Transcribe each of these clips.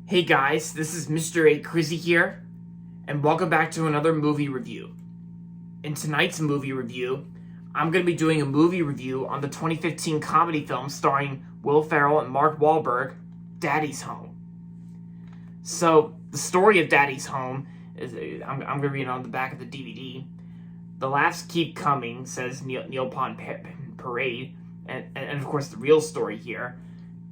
Hey guys, this is Mr. A. Crizzy here, and welcome back to another movie review. In tonight's movie review, I'm going to be doing a movie review on the 2015 comedy film starring Will Ferrell and Mark Wahlberg, Daddy's Home. So, the story of Daddy's Home is, I'm going to read it on the back of the DVD. The laughs keep coming, says Neil Pond Parade, and of course the real story here.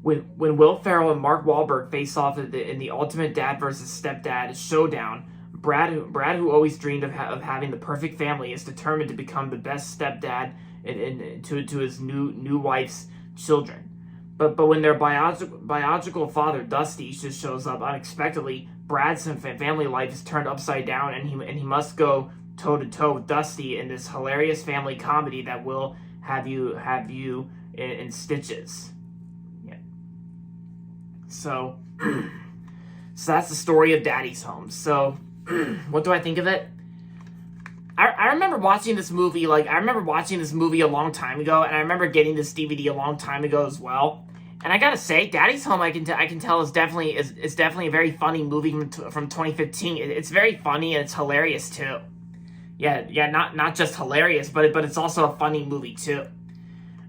When Will Ferrell and Mark Wahlberg face off in the ultimate dad versus stepdad showdown, Brad, who always dreamed of having the perfect family, is determined to become the best stepdad to his new wife's children. But when their biological father Dusty just shows up unexpectedly, Brad's family life is turned upside down, and he must go toe to toe with Dusty in this hilarious family comedy that will have you in stitches. So that's the story of Daddy's Home. So, what do I think of it? I remember watching this movie, a long time ago, and I remember getting this DVD a long time ago as well. And I gotta say, Daddy's Home, I can tell is definitely a very funny movie from 2015. It's very funny and it's hilarious too. Yeah, not just hilarious, but it's also a funny movie too.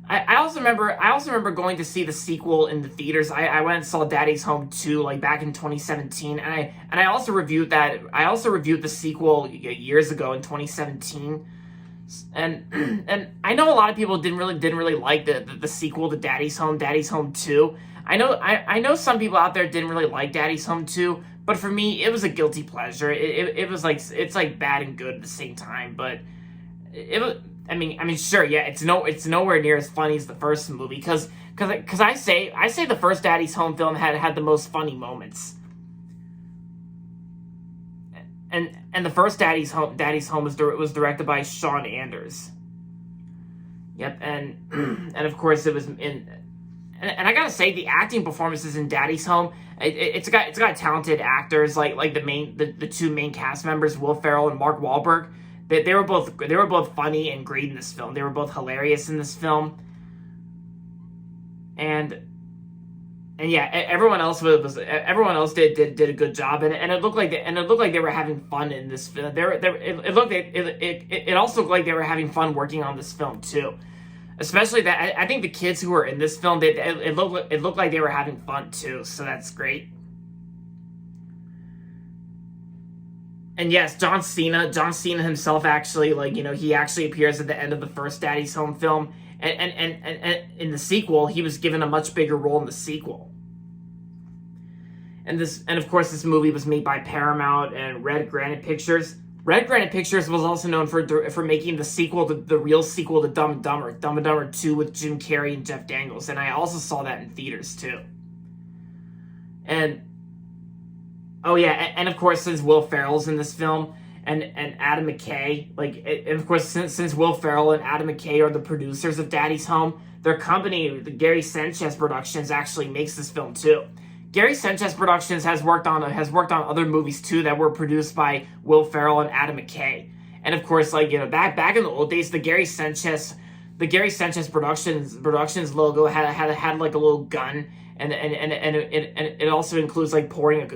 I also remember going to see the sequel in the theaters. I went and saw Daddy's Home 2 back in 2017, and I also reviewed that. I also reviewed the sequel years ago in 2017, and I know a lot of people didn't really like the sequel to Daddy's Home 2. I know some people out there didn't really like Daddy's Home 2, but for me it was a guilty pleasure. It was it's like bad and good at the same time, but it was. I mean, sure, yeah, it's nowhere near as funny as the first movie, because I say the first Daddy's Home film had the most funny moments, and the first Daddy's Home was directed by Sean Anders. Yep, and of course it was in, and I gotta say the acting performances in Daddy's Home, it's got talented actors like the two main cast members, Will Ferrell and Mark Wahlberg. They were both funny and great in this film. They were both hilarious in this film, and yeah, everyone else did a good job, and it looked like they were having fun in this film. It also looked like they were having fun working on this film too. Especially that I think the kids who were in this film, it looked like they were having fun too. So that's great. And yes, John Cena himself actually, he actually appears at the end of the first Daddy's Home film, and in the sequel, he was given a much bigger role in the sequel. And of course, this movie was made by Paramount and Red Granite Pictures. Red Granite Pictures was also known for making the real sequel to Dumb and Dumber 2 with Jim Carrey and Jeff Daniels, and I also saw that in theaters too. Oh yeah, and of course, since Will Ferrell's in this film, and Adam McKay, and of course, since Will Ferrell and Adam McKay are the producers of Daddy's Home, their company, the Gary Sanchez Productions, actually makes this film too. Gary Sanchez Productions has worked on other movies too that were produced by Will Ferrell and Adam McKay, and of course, back in the old days, the Gary Sanchez Productions logo had like a little gun. And it also includes pouring a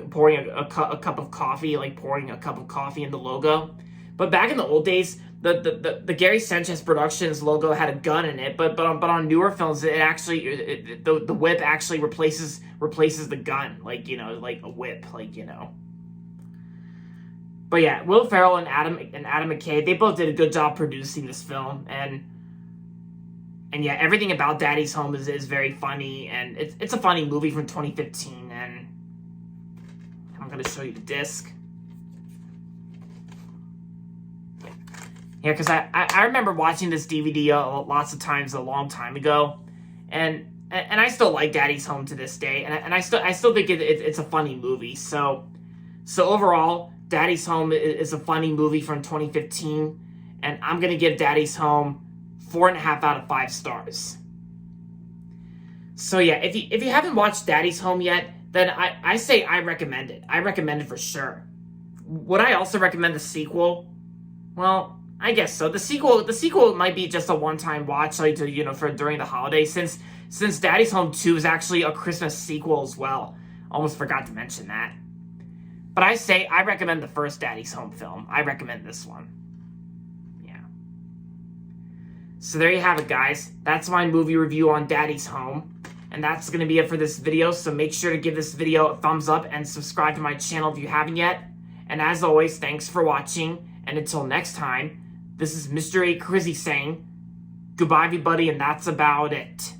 cup of coffee, pouring a cup of coffee in the logo. But back in the old days, the Gary Sanchez Productions logo had a gun in it. But on newer films, the whip actually replaces the gun, like a whip, But yeah, Will Ferrell and Adam McKay, they both did a good job producing this film, and yeah, everything about Daddy's Home is very funny, and it's a funny movie from 2015, and I'm going to show you the disc. Yeah, because I remember watching this DVD lots of times a long time ago, and I still like Daddy's Home to this day, and I still think it's a funny movie. So overall, Daddy's Home is a funny movie from 2015, and I'm going to give Daddy's Home 4.5 out of 5 stars. So yeah, if you haven't watched Daddy's Home yet, then I say I recommend it. I recommend it for sure. Would I also recommend the sequel? Well, I guess so. The sequel might be just a one-time watch, for during the holidays, since Daddy's Home 2 is actually a Christmas sequel as well. Almost forgot to mention that. But I recommend the first Daddy's Home film. I recommend this one. Yeah. So there you have it, guys. That's my movie review on Daddy's Home. And that's going to be it for this video. So make sure to give this video a thumbs up and subscribe to my channel if you haven't yet. And as always, thanks for watching. And until next time, this is Mr. A. Crizzy saying, goodbye, everybody, and that's about it.